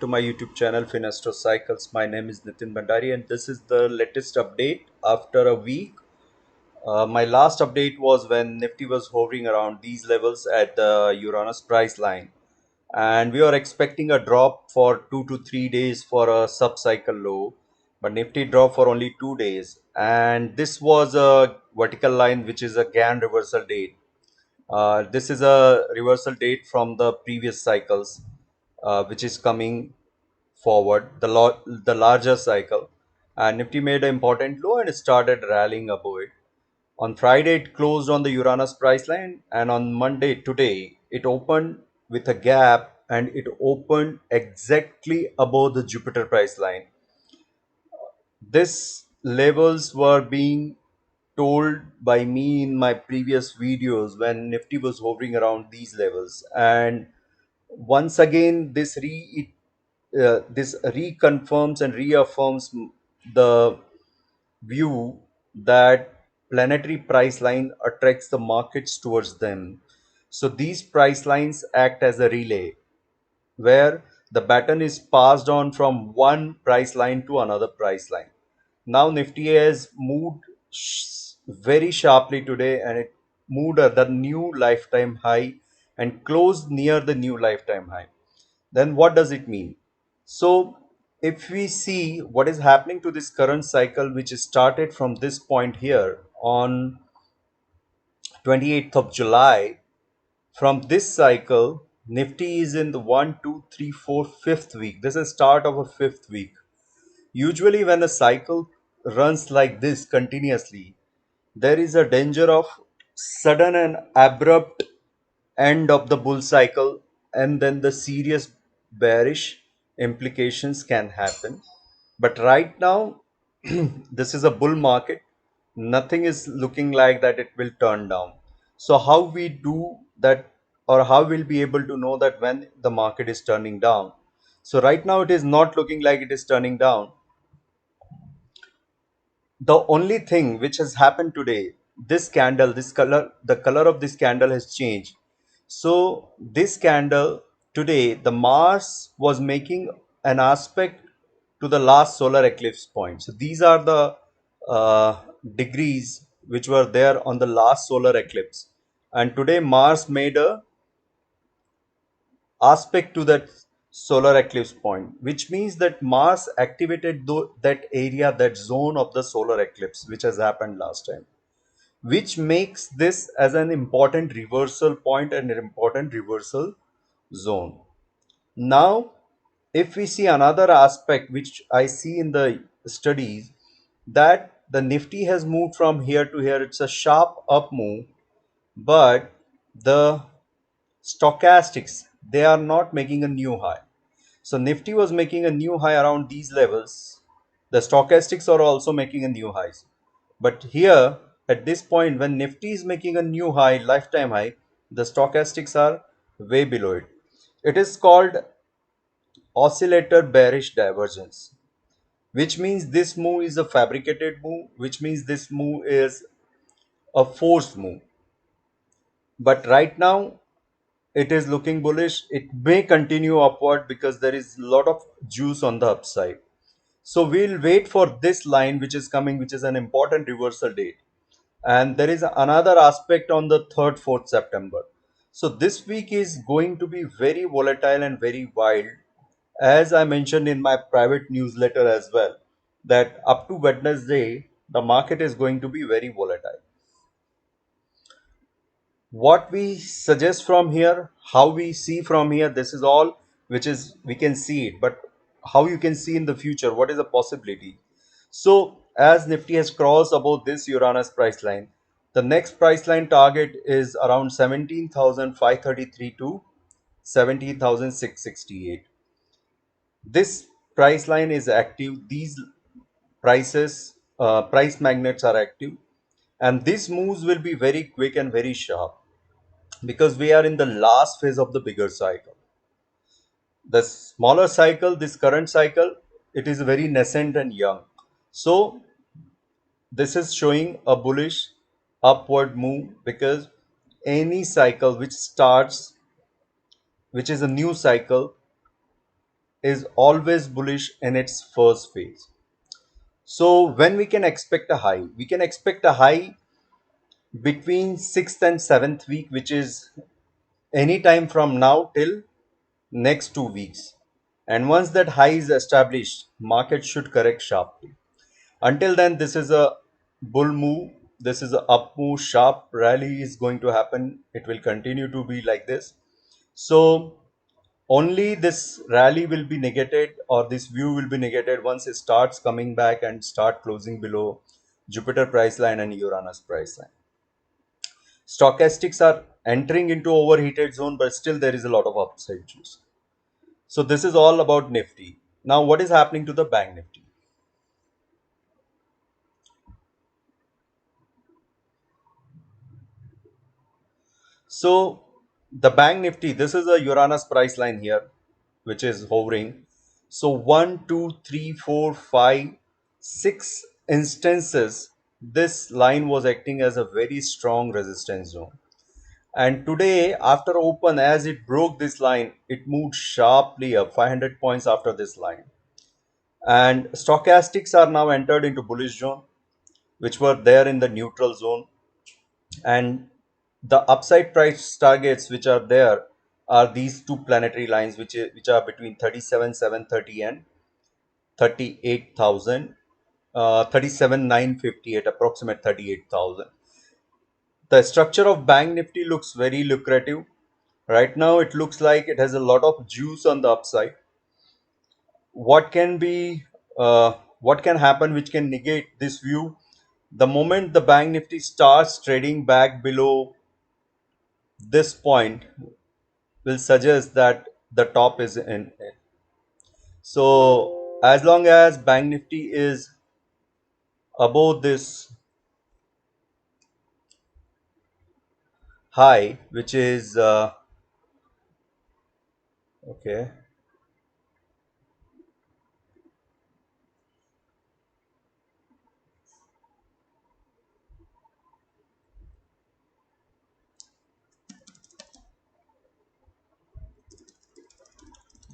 back to my YouTube channel Finastro Cycles. My name is Nitin Bhandari and this is the latest update after a week. My last update was when Nifty was hovering around these levels at the Uranus price line, and we were expecting a drop for 2 to 3 days for a sub-cycle low, but Nifty dropped for only 2 days, and this was a vertical line which is a Gann reversal date. This is a reversal date from the previous cycles, which is coming forward, the larger cycle. And Nifty made an important low and started rallying above it. On Friday, it closed on the Uranus price line, and on Monday, today, it opened with a gap and it opened exactly above the Jupiter price line. These levels were being told by me in my previous videos when Nifty was hovering around these levels. And once again, this reconfirms and reaffirms the view that planetary price line attracts the markets towards them. So these price lines act as a relay where the baton is passed on from one price line to another price line. Now Nifty has moved very sharply today, and it moved at the new lifetime high and closed near the new lifetime high. Then what does it mean? So if we see what is happening to this current cycle, which is started from this point here on 28th of July, from this cycle, Nifty is in the 1, 2, 3, 4, 5th week. This is start of a fifth week. Usually when a cycle runs like this continuously, there is a danger of sudden and abrupt end of the bull cycle, and then the serious bearish implications can happen. But right now, this is a bull market. Nothing is looking like that it will turn down. So how we do that, or how we'll be able to know that when the market is turning down? So right now it is not looking like it is turning down. The only thing which has happened today, this candle, this color, the color of this candle has changed. So this candle today, the Mars was making an aspect to the last solar eclipse point. So these are the degrees which were there on the last solar eclipse, and today Mars made a aspect to that solar eclipse point, which means that Mars activated that area, that zone of the solar eclipse, which has happened last time, which makes this as an important reversal point and an important reversal zone. Now, if we see another aspect which I see in the studies, that the Nifty has moved from here to here, it's a sharp up move, but the stochastics, they are not making a new high. So Nifty was making a new high around these levels. The stochastics are also making a new highs. But here at this point, when Nifty is making a new high, lifetime high, the stochastics are way below it. It is called oscillator bearish divergence, which means this move is a fabricated move, which means this move is a forced move. But right now it is looking bullish. It may continue upward because there is a lot of juice on the upside. So we'll wait for this line which is coming, which is an important reversal date. And there is another aspect on the 3rd, 4th September. So this week is going to be very volatile and very wild. As I mentioned in my private newsletter as well, that up to Wednesday, the market is going to be very volatile. What we suggest from here, how we see from here, this is all which is we can see it, but how you can see in the future, what is the possibility? So as Nifty has crossed above this Uranus price line, the next price line target is around 17,533 to 17,668. This price line is active. These price magnets are active, and these moves will be very quick and very sharp because we are in the last phase of the bigger cycle. The smaller cycle, this current cycle, it is very nascent and young. So this is showing a bullish upward move because any cycle which starts, which is a new cycle, is always bullish in its first phase. So when we can expect a high? We can expect a high between 6th and 7th week, which is any time from now till next 2 weeks. And once that high is established, market should correct sharply. Until then, this is a bull move. This is a up move. Sharp rally is going to happen. It will continue to be like this. So only this rally will be negated, or this view will be negated, once it starts coming back and start closing below Jupiter price line and Uranus price line. Stochastics are entering into overheated zone, but still there is a lot of upside juice. So this is all about Nifty. Now what is happening to the Bank Nifty? So the Bank Nifty, this is a Uranus price line here, which is hovering. So one, two, three, four, five, 6 instances, this line was acting as a very strong resistance zone. And today, after open, as it broke this line, it moved sharply up 500 points after this line. And stochastics are now entered into bullish zone, which were there in the neutral zone. And the upside price targets which are there are these two planetary lines, which are between 37,730 and 38,000, 37,958, approximate 38,000. The structure of Bank Nifty looks very lucrative. Right now, it looks like it has a lot of juice on the upside. What can be, what can happen which can negate this view? The moment the Bank Nifty starts trading back below this point, will suggest that the top is in it. So as long as Bank Nifty is above this high, which is okay,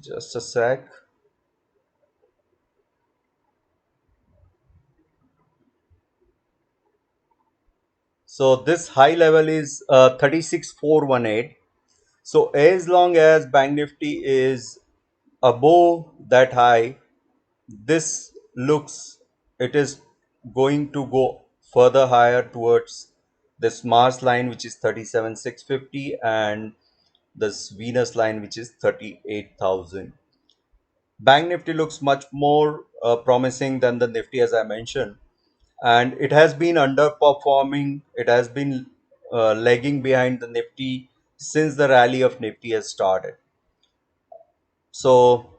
just a sec. So this high level is 36,418. So as long as Bank Nifty is above that high, this looks, it is going to go further higher towards this Mars line, which is 37,650, and this Venus line, which is 38,000. Bank Nifty looks much more promising than the Nifty, as I mentioned, and it has been underperforming. It has been lagging behind the Nifty since the rally of Nifty has started. So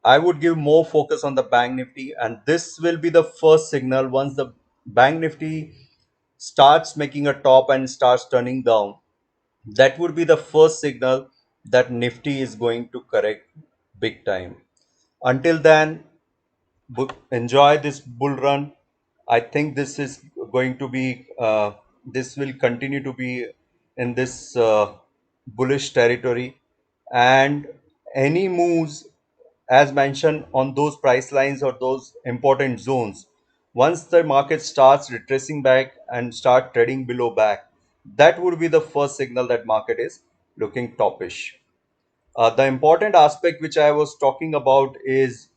I would give more focus on the Bank Nifty, and this will be the first signal. Once the Bank Nifty starts making a top and starts turning down, that would be the first signal that Nifty is going to correct big time. Until then, enjoy this bull run. I think this is going to be, this will continue to be in this bullish territory, and any moves, as mentioned, on those price lines or those important zones, once the market starts retracing back and start trading below back, that would be the first signal that market is looking topish. The important aspect which I was talking about is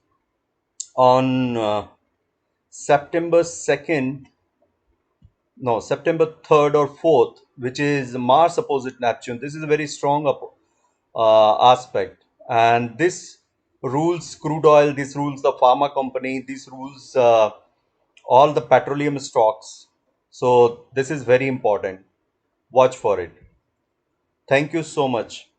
on September 2nd, no, September 3rd or 4th, which is Mars opposite Neptune. This is a very strong aspect. And this rules crude oil, this rules the pharma company, this rules all the petroleum stocks. So this is very important. Watch for it. Thank you so much.